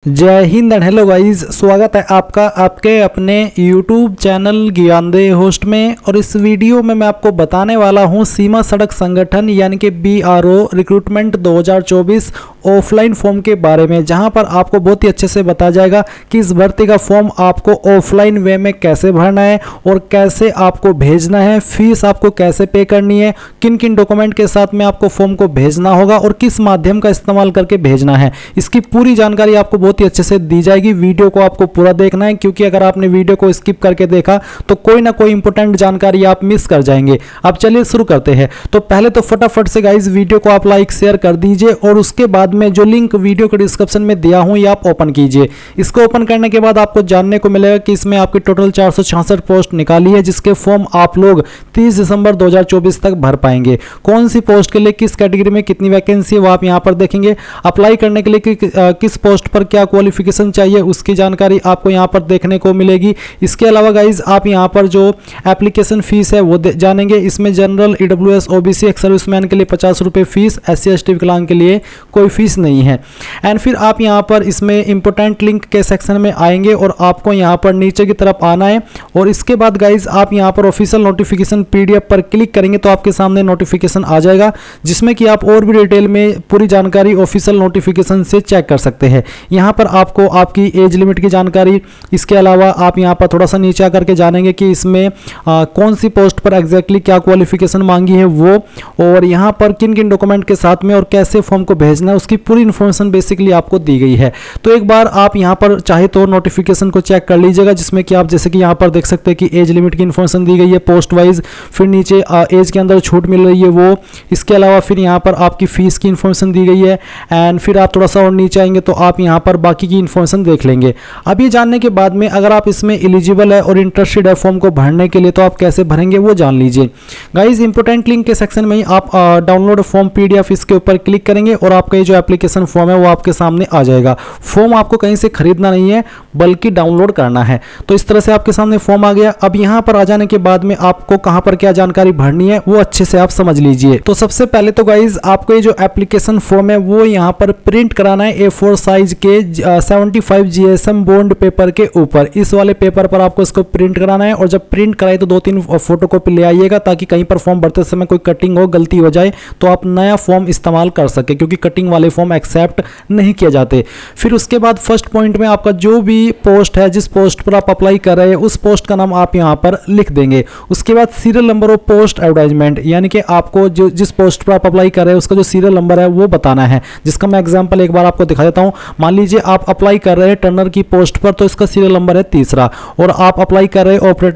जय Hind and hello guys, स्वागत है आपका आपके अपने YouTube चैनल ज्ञानदेह होस्ट में। और इस वीडियो में मैं आपको बताने वाला हूं सीमा सड़क संगठन यानी कि BRO रिक्रूटमेंट 2024 ऑफलाइन फॉर्म के बारे में, जहां पर आपको बहुत ही अच्छे से बताया जाएगा कि इस भर्ती का फॉर्म आपको ऑफलाइन वे में कैसे भरना है और कैसे आपको भेजना है, फीस आपको कैसे पे करनी है, किन किन डॉक्यूमेंट के साथ में आपको फॉर्म को भेजना होगा और किस माध्यम का इस्तेमाल करके भेजना है। इसकी पूरी जानकारी आपको बहुत ही अच्छे से दी जाएगी। वीडियो को आपको पूरा देखना है, क्योंकि अगर आपने वीडियो को स्किप करके देखा तो कोई ना कोई इंपॉर्टेंट जानकारी आप मिस कर जाएंगे। अब चलिए शुरू करते हैं। तो पहले तो फटाफट से गाइस वीडियो को आप लाइक शेयर कर दीजिए और उसके बाद में जो लिंक वीडियो के डिस्क्रिप्शन में दिया हूं ये आप ओपन कीजिए। इसको ओपन करने के बाद आपको जानने को मिलेगा कि इसमें आपकी टोटल 466 पोस्ट निकाली है, जिसके फॉर्म आप लोग 30 दिसंबर 2024 तक भर पाएंगे। कौन सी पोस्ट के लिए किस कैटेगरी में कितनी वैकेंसी है वो आप यहां पर देखेंगे। अप्लाई करने के लिए किस पोस्ट पर क्या क्वालिफिकेशन चाहिए उसकी जानकारी आपको यहां पर देखने को मिलेगी। इसके अलावा गाइज आप यहां पर जो एप्लीकेशन फीस है वो जानेंगे। इसमें general, EWS, OBC, ex serviceman के लिए 50 रुपये फीस, SC ST विकलांग के लिए कोई फीस नहीं है। एंड फिर आप यहां पर इसमें इंपोर्टेंट लिंक के सेक्शन में आएंगे और आपको यहां पर नीचे की तरफ आना है। और इसके बाद गाइज आप यहां पर ऑफिशियल नोटिफिकेशन PDF पर क्लिक करेंगे तो आपके सामने नोटिफिकेशन आ जाएगा, जिसमें कि आप और भी डिटेल में पूरी जानकारी ऑफिशियल नोटिफिकेशन से चेक कर सकते हैं। यहां पर आपको आपकी एज लिमिट की जानकारी, इसके अलावा आप यहां पर थोड़ा सा नीचे आकर के जानेंगे कि इसमें कौन सी पोस्ट पर एग्जैक्टली क्या क्वालिफिकेशन मांगी है वो, और यहां पर किन किन डॉक्यूमेंट के साथ में और कैसे फॉर्म को भेजना है उसकी पूरी इंफॉर्मेशन बेसिकली आपको दी गई है। तो एक बार आप यहां पर चाहे तो नोटिफिकेशन को चेक कर लीजिएगा, जिसमें कि आप जैसे कि यहां पर देख सकते हैं कि एज लिमिट की इंफॉर्मेशन दी गई है पोस्ट वाइज, फिर नीचे एज के अंदर छूट मिल रही है वो, इसके अलावा फिर यहां पर आपकी फीस की इंफॉर्मेशन दी गई है। एंड फिर आप थोड़ा सा और नीचे आएंगे तो आप यहां पर बाकी की इंफॉर्मेशन देख लेंगे। अब ये जानने के बाद में अगर आप इसमें एलिजिबल है और इंटरेस्टेड है फॉर्म को भरने के लिए तो आप कैसे भरेंगे वो जान लीजिए। गाइज इंपोर्टेंट लिंक के सेक्शन में ही आप डाउनलोड फॉर्म PDF इसके ऊपर क्लिक करेंगे और आपका ये जो एप्लीकेशन फॉर्म है वो आपके सामने आ जाएगा। फॉर्म आपको कहीं से खरीदना नहीं है बल्कि डाउनलोड करना है। तो इस तरह से आपके सामने फॉर्म आ गया। अब यहाँ पर आ जाने के बाद में आपको कहाँ पर क्या जानकारी भरनी है वो अच्छे से आप समझ लीजिए। तो सबसे पहले तो गाइज आपको ये जो एप्लीकेशन फॉर्म है वो यहाँ पर प्रिंट कराना है A4 साइज के 75 GSM बॉन्ड पेपर के ऊपर। इस वाले पेपर पर आपको इसको प्रिंट कराना है और जब प्रिंट कराए तो 2-3 फोटोकॉपी ले आइएगा, ताकि कहीं पर फॉर्म भरते समय कोई कटिंग हो, गलती हो जाए तो आप नया फॉर्म इस्तेमाल कर सके, क्योंकि कटिंग वाले फॉर्म एक्सेप्ट नहीं किए जाते। फिर उसके बाद फर्स्ट पॉइंट में आपका जो भी पोस्ट है, जिस पोस्ट पर आप अप्लाई कर रहे हैं उस पोस्ट का नाम आप यहाँ पर लिख देंगे। उसके बाद serial number of post advertisement, यानी कि आपको जो जिस पोस्ट पर आप अप्लाई कर रहे हैं उसका जो सीरियल नंबर है वो बताना है, जिसका मैं एग्जाम्पल एक बार आपको दिखा देता हूँ। मान लीजिए आप अप्लाई कर रहे हैं टर्नर की पोस्ट पर तो इसका सीरियल नंबर है 3, और आप अप्लाई कर रहे हैं ऑपरेटर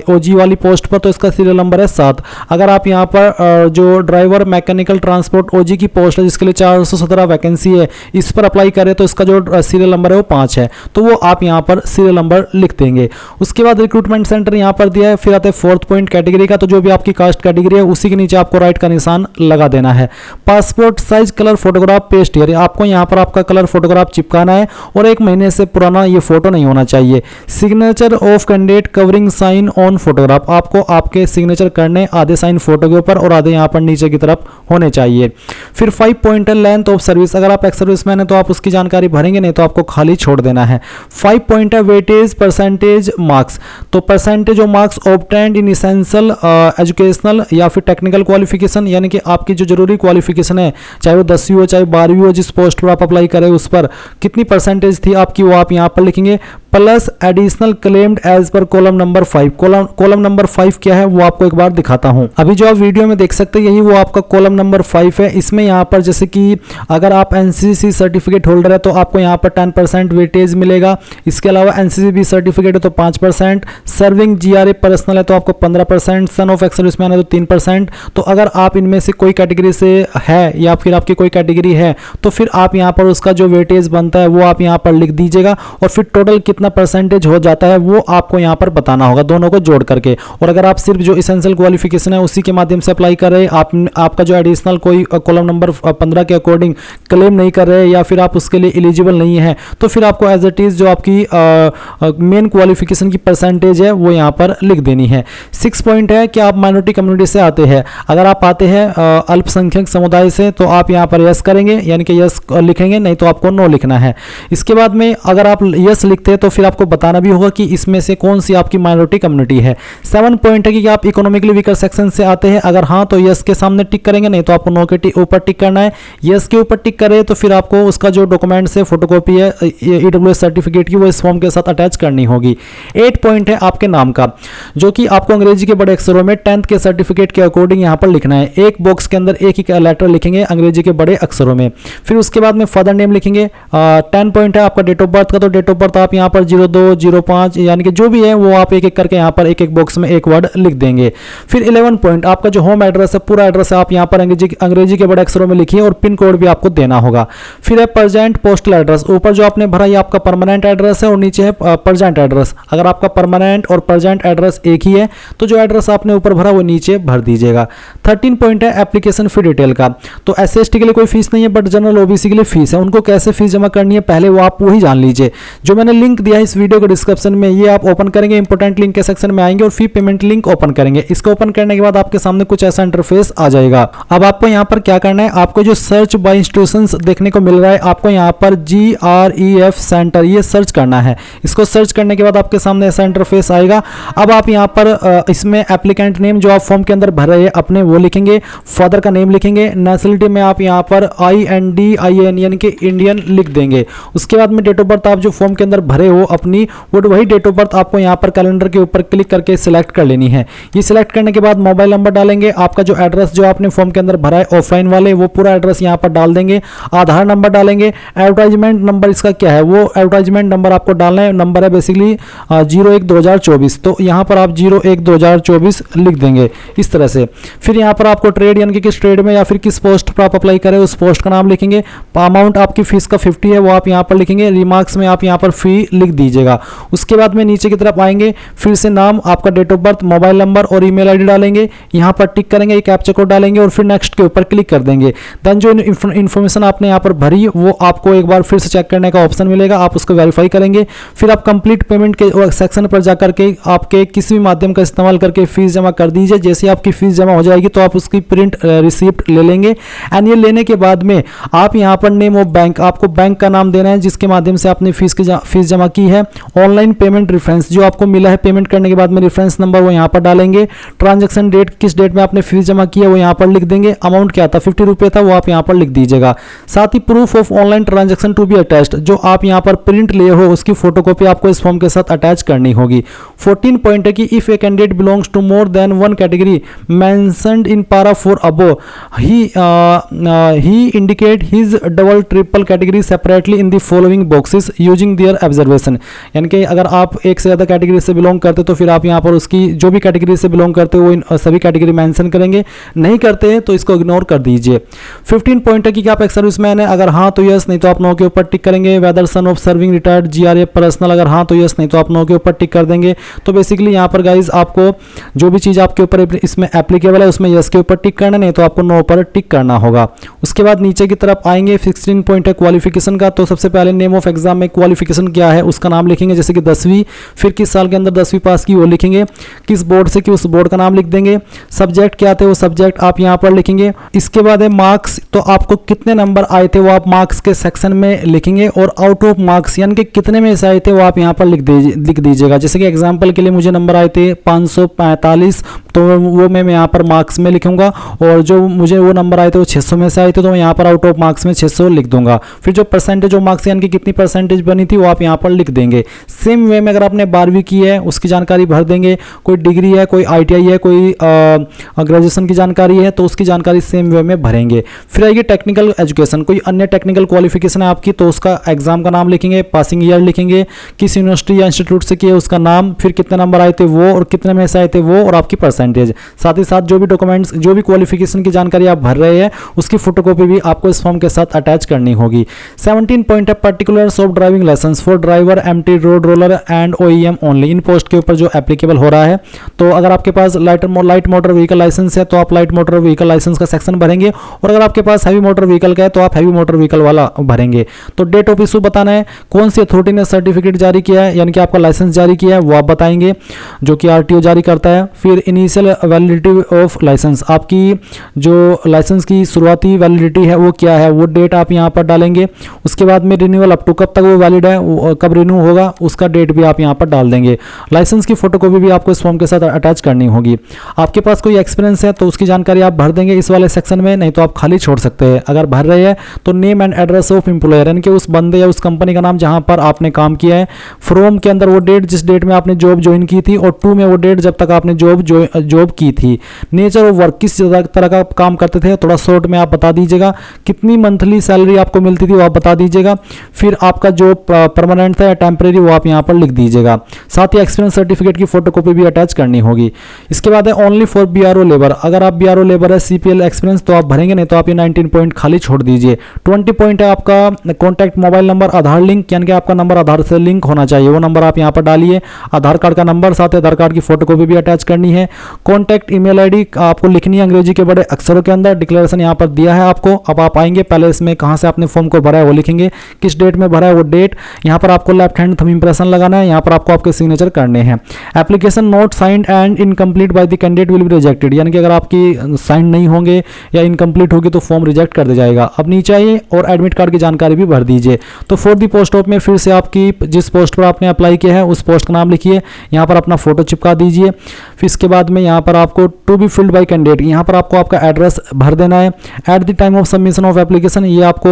OG वाली पोस्ट पर तो इसका सीरियल नंबर है 7। अगर आप यहाँ पर जो ड्राइवर मैकेनिकल ट्रांसपोर्ट OG की पोस्ट है जिसके लिए 417 वैकेंसी है, इस पर अप्लाई करें तो इसका जो सीरियल नंबर है वो 5 है, तो वो आप यहाँ पर सीरियल नंबर लिख देंगे। उसके बाद रिक्रूटमेंट सेंटर यहाँ पर दिया है। फिर आता है फोर्थ पॉइंट कैटेगरी का, तो जो भी आपकी कास्ट कैटेगरी है उसी के नीचे आपको राइट का निशान लगा देना है। Passport size colour photograph paste here, आपको यहाँ पर आपका कलर फोटोग्राफ चिपकाना है और 1 महीने से पुराना ये फोटो नहीं होना चाहिए। Signature of candidate covering sign on photograph, आपको आपके सिग्नेचर करने आधे साइन फोटो के ऊपर और आधे यहाँ पर नीचे की तरफ होने चाहिए। फिर 5 पॉइंट लेंथ ऑफ सर्विस, अगर आप एक्स सर्विसमैन है तो आप उसकी जानकारी भरेंगे, नहीं तो आपको खाली छोड़ देना है। 5 पॉइंट है वेटेज परसेंटेज मार्क्स, तो percentage of marks obtained in essential educational या फिर टेक्निकल क्वालिफिकेशन, यानी कि आपकी जो जरूरी क्वालिफिकेशन है, चाहे वो 10वीं हो चाहे 12वीं हो, जिस पोस्ट पर आप अप्लाई करें उस पर कितनी परसेंटेज थी आपकी वो आप यहाँ पर लिखेंगे। प्लस एडिशनल क्लेम्ड एज पर कॉलम नंबर 5। कॉलम नंबर 5 क्या है वो आपको एक बार दिखाता हूं। अभी जो आप वीडियो में देख सकते हैं यही वो आपका कॉलम नंबर 5 है। इसमें यहाँ पर जैसे कि अगर आप NCC सर्टिफिकेट होल्डर है तो आपको यहाँ पर 10% वेटेज मिलेगा। इसके अलावा NCCB सर्टिफिकेट है तो 5%, सर्विंग GRA पर्सनल है तो आपको 15%, सन ऑफ एक्स सर्विसमैन है तो 3%। तो अगर आप इनमें से कोई कैटेगरी से है या फिर आपकी कोई कैटेगरी है तो फिर आप यहाँ पर उसका जो वेटेज बनता है वो आप यहाँ पर लिख दीजिएगा और फिर टोटल कितना कितना परसेंटेज हो जाता है वो आपको यहाँ पर बताना होगा, दोनों को जोड़ करके। और अगर आप सिर्फ जो इसेंशियल क्वालिफिकेशन है उसी के माध्यम से अप्लाई कर रहे, आपका जो एडिशनल कोई कॉलम नंबर 15 के अकॉर्डिंग क्लेम नहीं कर रहे या फिर आप उसके लिए एलिजिबल नहीं है, तो फिर आपको एज इट इज़ जो आपकी मेन क्वालिफिकेशन की परसेंटेज है वो यहाँ पर लिख देनी है। 6 पॉइंट है कि आप माइनॉरिटी कम्युनिटी से आते हैं। अगर आप आते हैं अल्पसंख्यक समुदाय से तो आप यहाँ पर यस करेंगे, यानी कि यस लिखेंगे, नहीं तो आपको नो लिखना है। इसके बाद में अगर आप यस लिखते हैं तो फिर आपको बताना भी होगा कि इसमें से कौन सी आपकी माइनॉरिटी कम्युनिटी है। 7 पॉइंट है कि आप इकोनॉमिकली वीकर सेक्शन से आते हैं। अगर हाँ तो यस के सामने टिक करेंगे, नहीं तो आपको नो के ऊपर टिक करना है। यस के ऊपर टिक करें तो फिर आपको उसका जो डॉक्यूमेंट है, फोटोकॉपी है ईडब्ल्यूएस सर्टिफिकेट की, वो इस फॉर्म के साथ अटैच करनी होगी। 8 पॉइंट है आपके नाम का, जो कि आपको अंग्रेजी के बड़े अक्षरों में 10th के सर्टिफिकेट के अकॉर्डिंग यहाँ पर लिखना है। एक बॉक्स के अंदर एक ही लेटर लिखेंगे अंग्रेजी के बड़े अक्षरों में। फिर उसके बाद में फादर नेम लिखेंगे। 10 पॉइंट है आपका डेट ऑफ बर्थ का, तो डेट ऑफ बर्थ आप यहाँ पर 02, 05 यानी कि जो भी है वो आप एक एक करके यहाँ पर एक एक बॉक्स में एक वर्ड लिख देंगे। फिर 11 पॉइंट आपका जो होम एड्रेस है, पूरा एड्रेस है, आप यहाँ पर अंग्रेजी के बड़े अक्षरों में लिखिए और पिन कोड भी आपको देना होगा। फिर है प्रेजेंट पोस्टल एड्रेस, ऊपर जो आपने भरा ये आपका परमानेंट एड्रेस है और नीचे है प्रेजेंट एड्रेस। अगर आपका परमानेंट और प्रेजेंट एड्रेस एक ही है तो जो एड्रेस आपने ऊपर भरा वो नीचे भर दीजिएगा। 13 पॉइंट है एप्लीकेशन फी डिटेल का, तो SC/ST के लिए कोई फीस नहीं है, बट जनरल OBC के लिए फीस है। उनको कैसे फीस जमा करनी है पहले वो आप वही जान लीजिए। जो मैंने लिंक दिया है इस वीडियो के डिस्क्रिप्शन में, ये आप ओपन करेंगे, इंपोर्टेंट लिंक के सेक्शन में आएंगे और फी पेमेंट लिंक ओपन करेंगे। इसको ओपन करने के बाद आपके सामने कुछ ऐसा इंटरफेस आ जाएगा। अब आपको यहाँ पर क्या करना है, आपको जो सर्च बाय इंस्टीट्यूशंस देखने को मिल रहा है, आपको यहाँ पर GREF सेंटर ये सर्च करना है। इसको सर्च करने के बाद आपके सामने ऐसा इंटरफेस आएगा। अब आप यहाँ पर इसमें एप्लीकेंट नेम जो आप फॉर्म के अंदर भर रहे हैं अपने वो लिखेंगे, फादर का नेम लिखेंगे, नेशनलिटी में आप यहाँ पर INDIN यानी कि इंडियन लिख देंगे। उसके बाद में डेट ऑफ बर्थ आप जो फॉर्म के अंदर भरे हो अपनी, वो वही डेट ऑफ बर्थ आपको यहाँ पर कैलेंडर के ऊपर क्लिक करके सिलेक्ट कर लेनी है। ये सिलेक्ट करने के बाद मोबाइल नंबर डालेंगे, आपका जो एड्रेस जो आपने फॉर्म के अंदर भरा है ऑफलाइन वाले वो पूरा एड्रेस यहाँ पर डाल देंगे। आधार नंबर डालेंगे। एडवर्टाइजमेंट नंबर इसका क्या है, वो एडवर्टाइजमेंट नंबर आपको डालना है। नंबर है बेसिकली 01/2024, तो यहाँ पर आप 01/2024 लिख देंगे इस तरह से। फिर यहाँ पर आपको ट्रेड यानी कि किस ट्रेड में या फिर किस पोस्ट पर आप अप्लाई करें उस पोस्ट का नाम लिखेंगे। अमाउंट आपकी फीस का 50 है वो आप यहाँ पर लिखेंगे। रिमार्क्स में आप यहाँ पर फी लिख दीजिएगा। उसके बाद में नीचे की तरफ आएंगे, फिर से नाम, आपका date of birth, mobile number और ईमेल आईडी डालेंगे। यहाँ पर टिक करेंगे, एक कैप्चा कोड डालेंगे और फिर नेक्स्ट के ऊपर क्लिक कर देंगे। देन जो इन्फॉर्मेशन आपने यहाँ पर भरी वो आपको एक बार फिर से चेक करने का ऑप्शन मिलेगा, आप उसको वेरीफाई करेंगे। फिर आप कंप्लीट पेमेंट के सेक्शन पर जाकर के आपके किसी भी माध्यम का इस्तेमाल करके फीस जमा कर दीजिए। जैसे आपकी फीस जमा हो जाएगी तो आप उसकी प्रिंट रिसिप्ट ले लेंगे। एंड ये लेने के बाद में आप यहाँ पर नेम ऑफ बैंक, आपको बैंक का नाम देना है जिसके माध्यम से आपने फीस जमा की है। ऑनलाइन पेमेंट रेफरेंस जो आपको मिला है पेमेंट करने के बाद में, रेफरेंस नंबर वो यहाँ पर डालेंगे। ट्रांजैक्शन डेट, किस डेट में आपने फीस जमा की है वो यहाँ पर लिख देंगे। अमाउंट क्या था, 50 रुपये था, वो आप यहाँ पर लिख दीजिएगा। साथ ही proof of online transaction to be attached, जो आप यहाँ पर प्रिंट लिए हो उसकी फोटोकॉपी आपको इस फॉर्म के साथ अटैच करनी होगी। 14 पॉइंट है कि if a candidate belongs to more than one category mentioned in para 4 above, he indicate his double triple category separately in the following boxes using their observation। यानी कि अगर आप एक से ज़्यादा कैटेगरी से बिलोंग करते तो फिर आप यहाँ पर उसकी जो भी कैटेगरी से बिलोंग करते हो वो इन सभी कैटेगरी मेंशन करेंगे। नहीं करते हैं तो इसको इग्नोर कर दीजिए। 15 पॉइंट है कि आप एक सर्विसमैन है, अगर हाँ तो यस, नहीं तो आप नो के ऊपर टिक करेंगे। Whether son of serving retired GRA personnel, अगर हाँ तो यस, नहीं तो आप नो के ऊपर टिक कर देंगे। तो बेसिकली यहाँ पर गाइज आपको जो भी चीज़ आपके ऊपर इसमें एप्लीकेबल है उसमें यस के ऊपर टिक करना, नहीं तो आपको नो पर टिक करना होगा। उसके बाद नीचे की तरफ आएंगे, 16 पॉइंट है क्वालिफिकेशन का। तो सबसे पहले नेम ऑफ एग्जाम में क्वालिफिकेशन क्या है उसका नाम लिखेंगे, जैसे कि 10वीं, फिर किस साल के अंदर 10वीं पास की वो लिखेंगे, किस बोर्ड से कि उस बोर्ड का नाम लिख देंगे। सब्जेक्ट क्या थे वो सब्जेक्ट आप यहाँ पर लिखेंगे। इसके बाद है मार्क्स, तो आपको कितने नंबर आए थे वो आप मार्क्स के सेक्शन में लिखेंगे। और आउट ऑफ मार्क्स यानी कि कितने में से आए थे वो आप यहाँ पर लिख दीजिएगा। जैसे कि एग्जाम्पल के लिए मुझे नंबर आए थे 545, तो वो मैं यहाँ पर मार्क्स में लिखूंगा। और जो मुझे वो नंबर आए थे वो 600 में से आए थे तो मैं यहाँ पर आउट ऑफ मार्क्स में 600 लिख दूंगा। फिर जो परसेंटेज ऑफ मार्क्स यानी कि कितनी परसेंटेज बनी थी वो आप यहाँ पर लिख देंगे। सेम वे में अगर आपने 12वीं की है उसकी जानकारी भर देंगे, कोई डिग्री है, कोई ITI है, कोई ग्रेजुएशन की जानकारी है तो उसकी जानकारी सेम वे में भरेंगे। फिर आएगी टेक्निकल एजुकेशन, कोई अन्य टेक्निकल क्वालिफिकेशन है आपकी तो उसका एग्जाम का नाम लिखेंगे, पासिंग ईयर लिखेंगे, किस यूनिवर्सिटी या इंस्टीट्यूट से किए उसका नाम, फिर कितने नंबर आए थे वो और कितने में से आए थे वो और आपकी परसेंटेज। परसेंटेज। साथ ही साथ जो भी डॉक्यूमेंट्स, जो भी क्वालिफिकेशन की जानकारी आप भर रहे हैं उसकी फोटोकॉपी भी आपको इस फॉर्म के साथ अटैच करनी होगी। 17 पॉइंट है particulars of driving licence for driver, MT, road roller and OEM only. इन पोस्ट के ऊपर जो एप्लीकेबल हो रहा है, तो अगर आपके पास लाइट मोटर व्हीकल लाइसेंस है तो आप लाइट मोटर व्हीकल लाइसेंस का सेक्शन भरेंगे, और अगर आपके पास हैवी मोटर व्हीकल का है तो आप हैवी मोटर व्हीकल वाला भरेंगे। तो डेट ऑफ इशू बताना है, कौन सी अथॉरिटी ने सर्टिफिकेट जारी किया है यानी कि आपका लाइसेंस जारी किया है वो आप बताएंगे, जो कि आरटीओ जारी करता है। फिर इनिशियल वैलिडिटी ऑफ लाइसेंस, आपकी जो लाइसेंस की शुरुआती वैलिडिटी है वो क्या है, वो डेट आप यहाँ पर डालेंगे। उसके बाद में रिन्यूअल अप टू कब तक वो वैलिड है, कब रिन्यू होगा उसका डेट भी आप यहाँ पर डाल देंगे। लाइसेंस की फोटोकॉपी भी आपको इस फॉर्म के साथ अटैच करनी होगी। आपके पास कोई एक्सपीरियंस है तो उसकी जानकारी आप भर देंगे इस वाले सेक्शन में, नहीं तो आप खाली छोड़ सकते हैं। अगर भर रहे हैं तो name and address of employer यानी कि उस बंदे या उस कंपनी का नाम जहां पर आपने काम किया है। फ्रॉम के अंदर वो डेट जिस डेट में आपने जॉब ज्वाइन की थी, और टू में वो डेट जब तक आपने जॉब की थी। नेचर ऑफ वर्क, किस तरह का काम करते थे थोड़ा शॉर्ट में आप बता दीजिएगा। कितनी मंथली सैलरी आपको मिलती थी वो आप बता दीजिएगा। फिर आपका जो परमानेंट था या टेम्परेरी वो आप यहाँ पर लिख दीजिएगा। साथ ही एक्सपीरियंस सर्टिफिकेट की फोटोकॉपी भी अटैच करनी होगी। इसके बाद है ओनली फॉर बीआरओ लेबर, अगर आप बीआरओ लेबर है सीपीएल एक्सपीरियंस तो आप भरेंगे, नहीं तो आप ये 19 पॉइंट खाली छोड़ दीजिए। 20 पॉइंट है आपका कॉन्टैक्ट मोबाइल नंबर आधार लिंक, यानी कि आपका नंबर आधार से लिंक होना चाहिए, वो नंबर आप यहाँ पर डालिए। आधार कार्ड का नंबर, साथ ही आधार कार्ड की फोटोकॉपी भी अटैच करनी है। कॉन्टैक्ट ईमेल आईडी आपको लिखनी है अंग्रेजी के बड़े अक्षरों के अंदर, डिक्लेरेशन यहाँ पर दिया है आपको। अब आप आएंगे, पहले इसमें कहाँ से आपने फॉर्म को भरा है वो लिखेंगे, किस डेट में भरा है वो डेट। यहाँ पर आपको लेफ्ट हैंड थंब इंप्रेशन लगाना है, यहाँ पर आपको आपके सिग्नेचर करने हैं। Application note signed and incomplete by the candidate will be rejected, यानी कि अगर आपकी साइन नहीं होंगे या इनकम्प्लीट होगी तो फॉर्म रिजेक्ट कर दिया जाएगा। अब नीचे आइए और एडमिट कार्ड की जानकारी भी भर दीजिए। तो फॉर दी पोस्ट ऑफ में फिर से आपकी जिस पोस्ट पर आपने अप्लाई किया है उस पोस्ट का नाम लिखिए, यहाँ पर अपना फोटो चिपका दीजिए। फिर इसके बाद में यहाँ पर आपको to be filled by candidate, यहाँ पर आपको आपका एड्रेस भर देना है। At the time of submission of application, ये आपको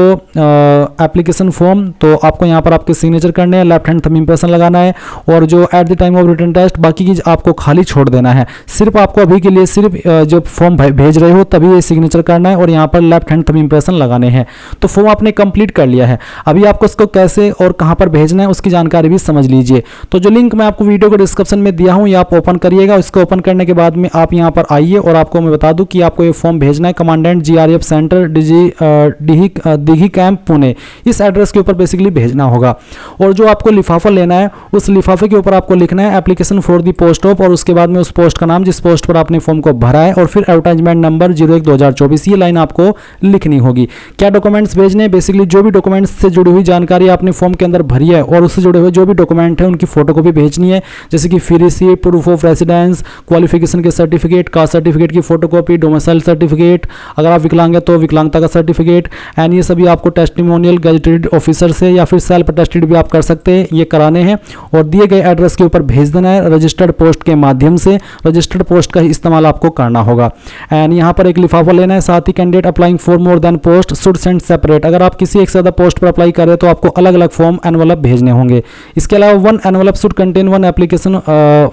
एप्लीकेशन फॉर्म, तो आपको यहाँ पर आपके सिग्नेचर करने हैं, लेफ्ट हैंड थंब इंप्रेशन लगाना है, और जो at the time of written test बाकी की आपको खाली छोड़ देना है। सिर्फ आपको अभी के लिए सिर्फ जब फॉर्म भेज रहे हो तभी ये सिग्नेचर करना है और यहाँ पर लेफ्ट हैंड थंब इंप्रेशन लगाने हैं। तो फॉर्म आपने कंप्लीट कर लिया है, अभी आपको इसको कैसे और कहाँ पर भेजना है उसकी जानकारी भी समझ लीजिए। तो जो लिंक मैं आपको वीडियो को डिस्क्रिप्शन में दिया हूँ ये आप ओपन करिएगा। इसको ओपन करने के बाद में आप यहाँ पर आइए और आपको मैं बता दूँ कि आपको ये फॉर्म भेजना है commandant GRF centre Dighi camp Pune, इस एड्रेस के ऊपर बेसिकली भेजना होगा। और जो आपको लिफाफा लेना है उस लिफाफे के ऊपर आपको लिखना है application for the post of, और उसके बाद में उस पोस्ट का नाम जिस पोस्ट पर आपने फॉर्म को भरा है, और फिर एडवर्टाइजमेंट नंबर 01/2024, ये लाइन आपको लिखनी होगी। क्या डॉक्यूमेंट्स भेजने, बेसिकली जो भी डॉक्यूमेंट्स से जुड़ी हुई जानकारी आपने फॉर्म के अंदर भरी है और उससे जुड़े हुए जो भी डॉक्यूमेंट है उनकी फोटोकॉपी भेजनी है, जैसे कि fee receipt, proof of residence, qualification के सर्टिफिकेट, कास्ट सर्टिफिकेट की फोटोकॉपी, डोमिसाइल सर्टिफिकेट, अगर आप विकलांग है तो विकलांगता का सर्टिफिकेट, एंड ये सभी आपको टेस्टिमोनियल गजेटेड ऑफिसर से या फिर सेल्फ अटेस्टेड भी आप कर सकते हैं, ये कराने हैं और दिए गए एड्रेस के ऊपर भेज देना है रजिस्टर्ड पोस्ट के माध्यम से। रजिस्टर्ड पोस्ट का इस्तेमाल आपको करना होगा। एंड यहाँ पर एक लिफाफा लेना है। साथ ही candidate applying for more than post should send separate, अगर आप किसी एक से ज़्यादा पोस्ट पर अप्लाई करें तो आपको अलग अलग फॉर्म एनवलप भेजने होंगे। इसके अलावा one envelope should contain one application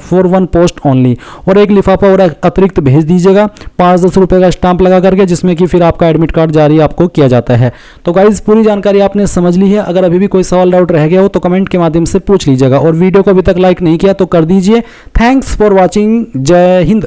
for one post only, और एक लिफाफा और अतिरिक्त भेज दीजिएगा 5-10 रुपये का स्टाम्प लगा करके, जिसमें कि फिर आपका एडमिट कार्ड जारी आपको किया जाता है। तो गाइज पूरी जानकारी आपने समझ ली है। अगर अभी भी कोई सवाल डाउट रह गया हो तो कमेंट के माध्यम से पूछ लीजिएगा, और वीडियो को अभी तक लाइक नहीं किया तो कर दीजिए। Thanks for watching. जय हिंद।